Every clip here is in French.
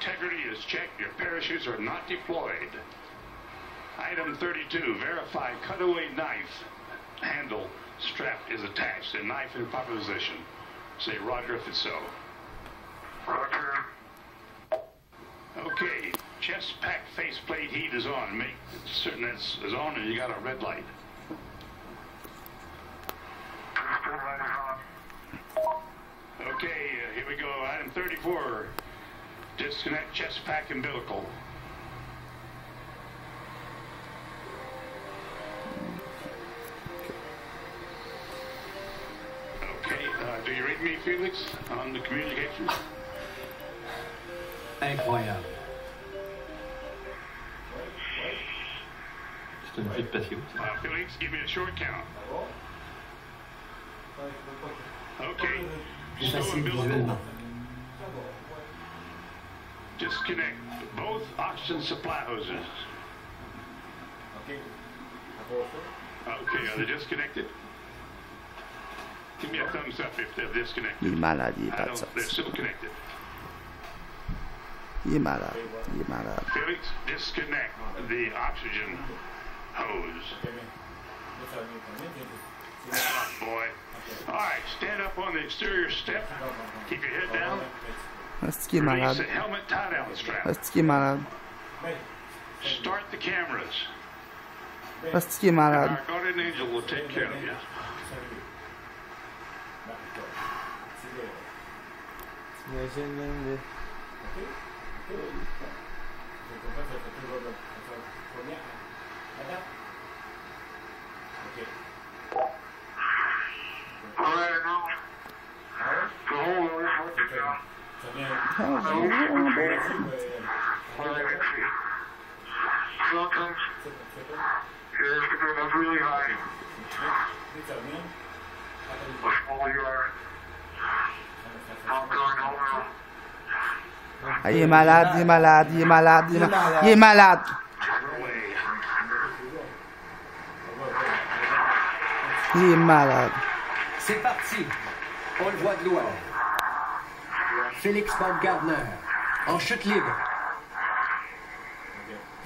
integrity is checked. Your parachutes are not deployed. Item 32, verify cutaway knife handle strap is attached and knife in proper position. Say Roger if it's so. Roger. Okay, chest pack faceplate heat is on. Make certain that's is on and you got a red light. Okay, here we go. Item 34, disconnect chest pack umbilical. Okay, do you read me, Felix, on the communications? Incroyable. C'est une vie de patio. Felix, give me a short count. Okay. C'est facile visuellement. Disconnect both oxygen supply hoses. Okay, are they disconnected? Give me a thumbs up if they're disconnected. Il est malade, il est pas de They're sorte. still connected. Il est malade, il est malade. Felix, disconnect the oxygen hose. Boy. All right, stand up on the exterior step. Keep your head down. Est-ce qu'il est Release malade? the helmet tie-down strap. Est-ce qu'il est malade? Start the cameras. Est-ce qu'il est malade? Our guardian angel will take care of you. T'imagines même le... Really high. All your Ah, il est malade, il est malade, il est malade, il est malade. Il est malade. Il est malade. C'est parti. On le voit de loin. Félix Baumgartner, en chute libre.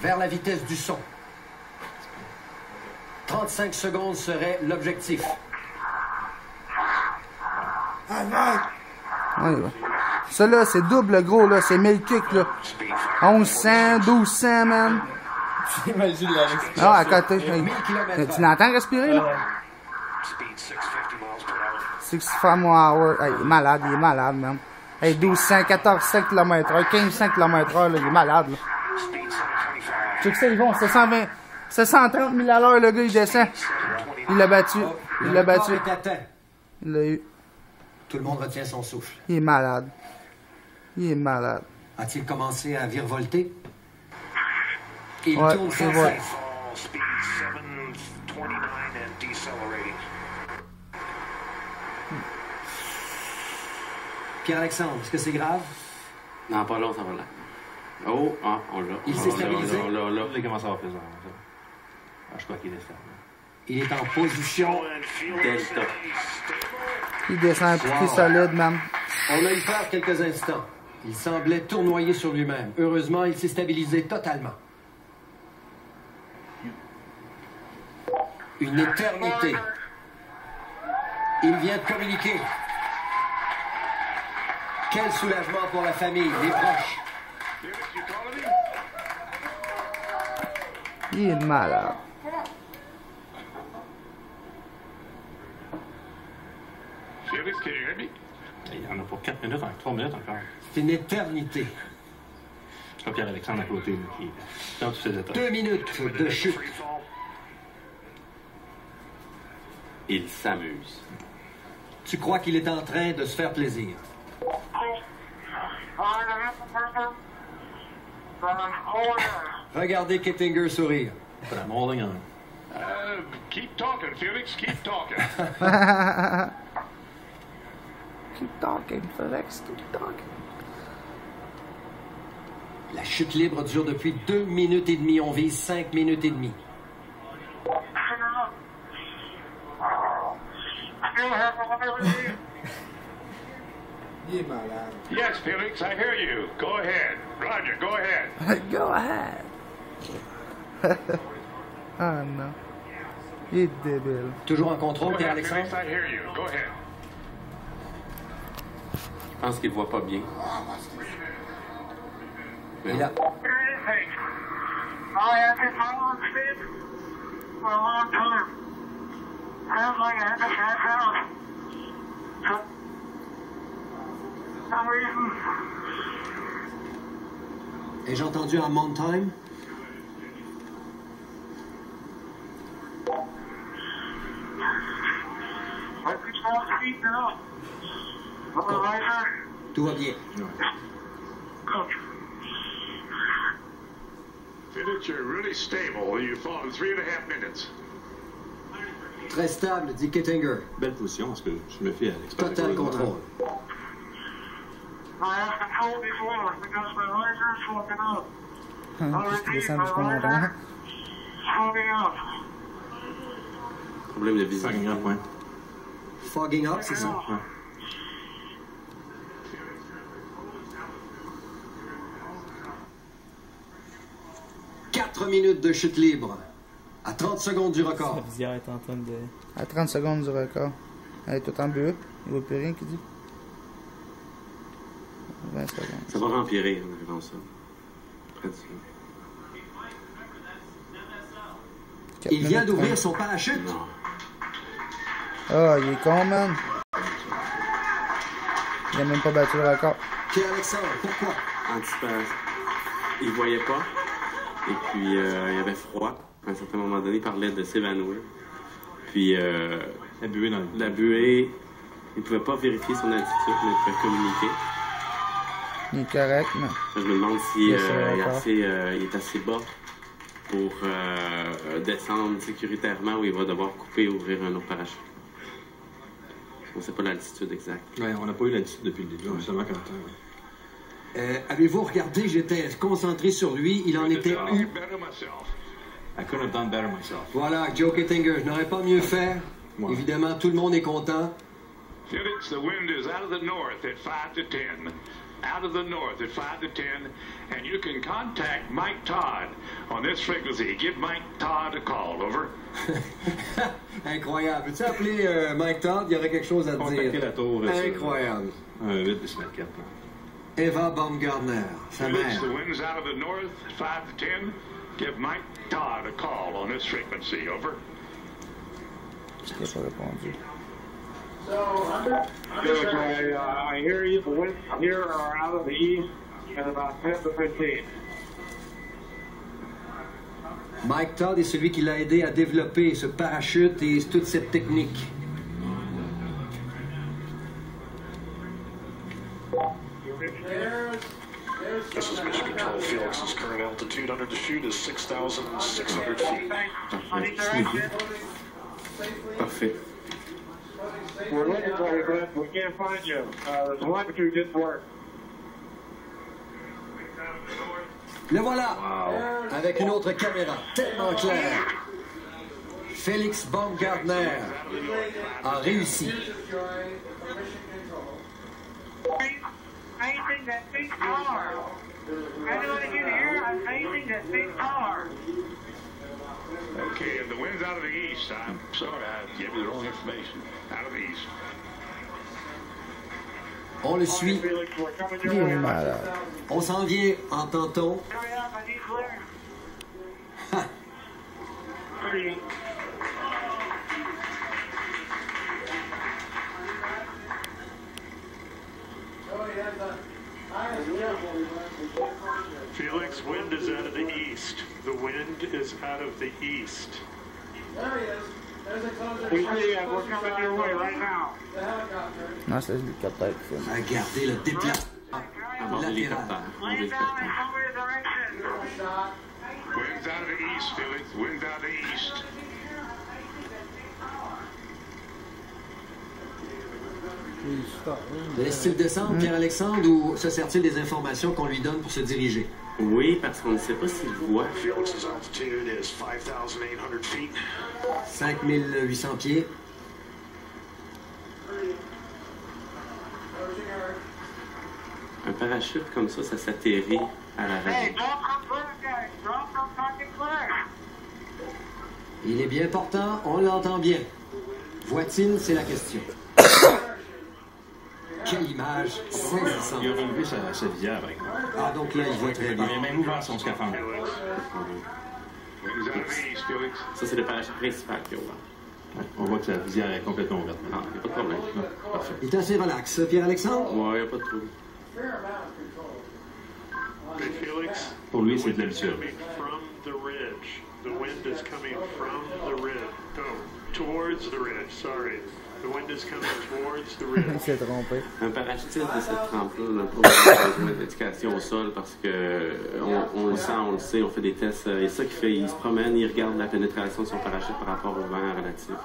Vers la vitesse du son. 35 secondes serait l'objectif. Ouais, ouais. Ça là, c'est double gros, là. C'est 1000 kicks, là. 1100, 1200, man. J'imagine la respiration. Ah, à côté. Hey. Tu l'entends respirer, là? 65 miles an hour. Hey, il est malade, man. Hey, 1200, 1400 km/h, 1500 km/h, là. Il est malade, là. Check ça, ils vont. 720, 730 000 à l'heure, le gars, il descend. Il l'a battu. Il l'a battu. Il l'a eu. Tout le monde retient son souffle. Il est malade. Il est malade. A-t-il commencé à virevolter? Il Ouais, tourne c'est sans vrai. cesse. Pierre-Alexandre, est-ce que c'est grave? Non, pas là, ça va là. Oh, ah, on l'a. Il s'est stabilisé? Là, il commence à avoir plus. Ah, je crois qu'il est stable. Il est en position. Delta. Il descend un petit solide, man. On a eu peur quelques instants. Il semblait tournoyer sur lui-même. Heureusement, il s'est stabilisé totalement. Une éternité. Il vient de communiquer. Quel soulagement pour la famille, les proches. Il est malade. Felix, can you hear me? Il y en a pour 4 minutes, 3 minutes encore. C'est une éternité. Je crois Pierre-Alexandre à côté, qui est dans tous ses états. 2 minutes de chute. Il s'amuse. Tu crois qu'il est en train de se faire plaisir? Regardez Kittinger sourire. But I'm holding on. Keep talking, Felix. Keep talking. Keep talking, Felix. Keep talking. La chute libre dure depuis 2 minutes et demie. On vise 5 minutes et demie. Il est malade. Yes, Felix, I hear you. Go ahead. Roger. on you. Go ahead. Go ahead. Ah non. Il est débile. Toujours en Go contrôle, ahead, Pierre-Alexandre. Felix. I hear you. Go ahead. Je pense qu'il voit pas bien. Mais Il a... Anything. I have been following Steve for a long time. Sounds like I had to pass out. For some reason. Ai-je entendu en Mount Time? I could fall asleep now. Otherwise, Tout va bien. coach. Felix, you're really stable. You've fallen 3.5 minutes. Très stable, dit Kittinger. belle position, parce que je me fie à l'expérience. Total contrôle. I have control before because my riser's smoking up. Puis tu descends du commandant. Smoking up. Problème de vision. Ouais. Fogging up, c'est ça? Ouais. Quatre minutes de chute libre. À 30 secondes du La record. visière est en train de... À 30 secondes du record. Elle est tout en bleu. Il ne voit plus rien qui dit. 20 secondes. Ça va empirer en arrivant ça. Près du... Il vient 4 minutes d'ouvrir 30. son parachute. Non. Ah, il est con, man. Il a même pas battu le record. Pierre-Alexandre, pourquoi? Anticipation. Il voyait pas. Et puis, il y avait froid. À un certain moment donné, il parlait de s'évanouir. Puis, la buée dans le... La buée, il pouvait pas vérifier son altitude, mais il pouvait communiquer. Il est correct, mais... Je me demande si Yes, il est assez bas pour descendre sécuritairement ou il va devoir couper et ouvrir un autre parachute. On ne sait pas l'altitude exacte. Ouais, on n'a pas eu l'altitude depuis le début, on a seulement 40 ans. Ouais. Avez-vous regardé? J'étais concentré sur lui. Il en était eu. Better myself. I couldn't have done better myself. Voilà, Joe Kittinger, je n'aurais pas mieux fait. Ouais. Évidemment, tout le monde est content. Felix, the wind is out of the north at 5 to 10. Out of the north at 5 to 10. And you can contact Mike Todd on this frequency. Give Mike Todd a call, over. Incroyable. Peux-tu appeler Mike Todd? Il y aurait quelque chose à te Contacter dire. la tour. Incroyable. Un 8 de semaine 4. Eva Baumgartner, sa Felix, mère. the wind's out of the north at 5 to 10. Give Mike Todd a call on this frequency, over. Il n'a pas répondu. Felix, I hear you. The winds here are out of the east at about 10 to 15. Mike Todd est celui qui l'a aidé à développer ce parachute et toute cette technique. This is Mission Control. Felix's current altitude under the chute is 6,600 feet. Parfait. We're looking for you, but we can't find you. The telemetry didn't work. Le voilà! Avec une autre caméra tellement claire. Félix Baumgartner a réussi. Facing that big car. Everybody get here. I'm facing that big car. Okay, and the wind's out of the east. I'm sorry, I gave you the wrong information. Out of the east. On le suit. Felix, we're coming Il your est way. malade. On s'en vient en tenton. Hurry up, I need clearance. Hurry. Felix, wind is out of the east. The wind is out of the east. We see you. We're coming your way right now. Non, c'est l'hélicoptère qui filme. Regardez le déplacement Avant latéral. l'hélicoptère. Lay down and show me the direction. Wind's out of the east, Felix. Wind's out of the east. Laisse-t-il descendre, Pierre-Alexandre, ou se sert-il des informations qu'on lui donne pour se diriger? Oui, parce qu'on ne sait pas s'il voit. Felix's altitude is 5,800 feet. 5800 pieds. parachute comme ça s'atterrit à la Hey, radio. don't come clear, guys. Don't come fucking clear. Il est bien portant, on l'entend bien. Voit-il, c'est la question. Quelle image saisissante. Il a relevé sa visière, par exemple. Ah, donc là, il voit très bien. Il a même ouvert son scaphandre. Wings out of ease, Felix. Ça, c'est le parachute principal qui est ouvert. Ouais, on voit que sa visière est complètement ouverte. Ah, il n'y a pas de problème. Non, parfait. Il est assez relax, Pierre-Alexandre. Ouais, il n'y a pas de trouble. Felix, Pour lui, c'est de wind is l'habitude. coming from the ridge. The wind is coming from the ridge. No, towards the ridge. Sorry. The wind is coming towards the Il ridge. s'est trompé. Un parachutiste de cette trempe-là n'a pas besoin d'éducation au sol parce que on le sent, on le sait, on fait des tests. Et ça qu'il fait, il se promène, il regarde la pénétration de son parachute par rapport au vent relatif. Là.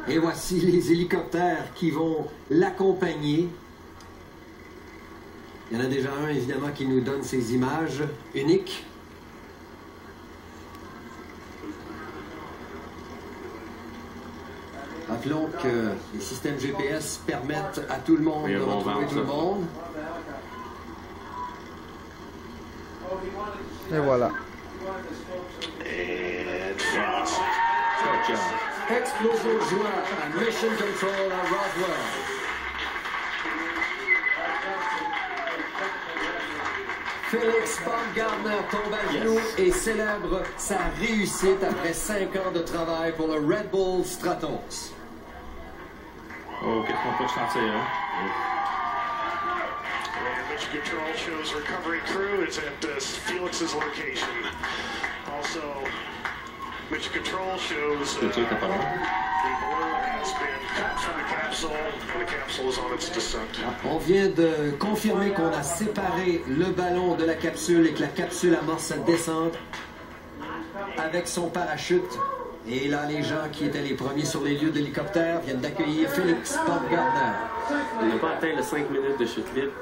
Et voici les hélicoptères qui vont l'accompagner. Il y en a déjà un, évidemment, qui nous donne ces images uniques. Rappelons que les systèmes GPS permettent à tout le monde Oui, de bon retrouver vent, tout le ça. monde. Et voilà. Explosion de joie à Mission Control à Roswell. Felix Baumgartner tombe à genoux et célèbre sa réussite après 5 ans de travail pour le Red Bull Stratos. Oh, qu'est-ce qu'on peut sentir, hein? And Mission Control shows recovery crew. It's at Felix's location. Also, Mission Control shows C'est sûr que t'as pas loin. the balloon has been cut from the capsule, and the capsule is on its descent. On vient de confirmer qu'on a séparé le ballon de la capsule et que la capsule amorce sa descente avec son parachute. Et là, les gens qui étaient les premiers sur les lieux d'hélicoptère viennent d'accueillir Felix Baumgartner. Il n'a pas atteint le 5 minutes de chute libre,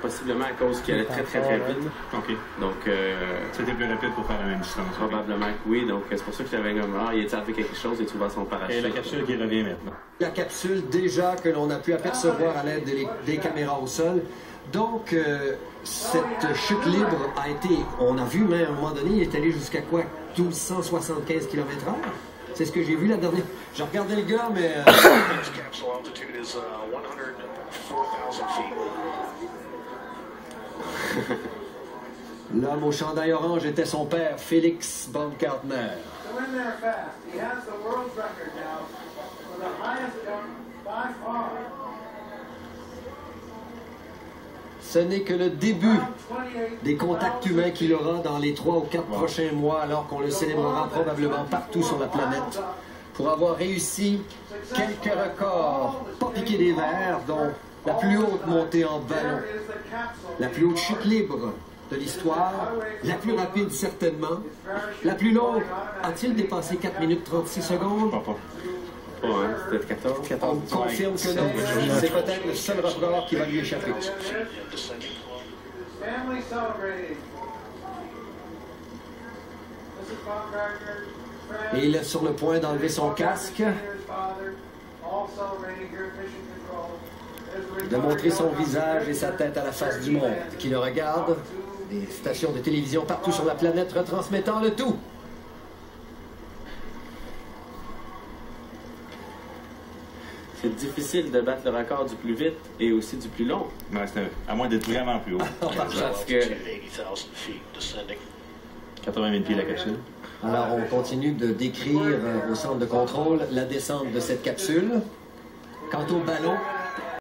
possiblement à cause qu'il allait très très très vite. OK. Donc, C'était plus rapide pour faire la même distance. probablement que oui. Donc, c'est pour ça qu'il avait comme, il a fait quelque chose et tu vois son parachute. Et la capsule qui revient maintenant. La capsule déjà que l'on a pu apercevoir à l'aide des caméras au sol. Donc, cette chute libre a été, on a vu, mais à un moment donné, il est allé jusqu'à quoi? 1275 km/h? C'est ce que j'ai vu la dernière. Je regardais le gars, mais... Its capsule altitude is 104,000 feet. L'homme au chandail orange était son père, Felix Baumgartner. Go in there fast. He has the world's record now for the highest jump by far. Ce n'est que le début 28 des contacts humains qu'il aura dans les 3 ou 4 prochains mois, alors qu'on le célébrera probablement partout sur la planète, pour avoir réussi quelques records, pas piqué des verres, dont la plus haute montée en ballon, is the capsule. la plus haute chute libre de l'histoire, la plus rapide certainement, la plus longue. A-t-il dépassé 4 minutes 36 secondes? Pas. Pas, hein? C'était 14. On 14. confirme que non, c'est peut-être le seul record qui va lui échapper. Descending. Family celebrating. Mrs. Baumgartner, friends, Et il est sur le point d'enlever son casque, his father, all celebrating here at Mission Control. de montrer son visage et sa tête à la face du monde qui le regarde. Des stations de télévision partout sur la planète retransmettant le tout. C'est difficile de battre le record du plus vite et aussi du plus long. Ouais, c'était à moins d'être vraiment plus haut. Parce que Altitude 80,000 feet descending. 80 000 pieds la capsule. Alors on continue de décrire au centre de contrôle la descente de cette capsule. Quant au ballon,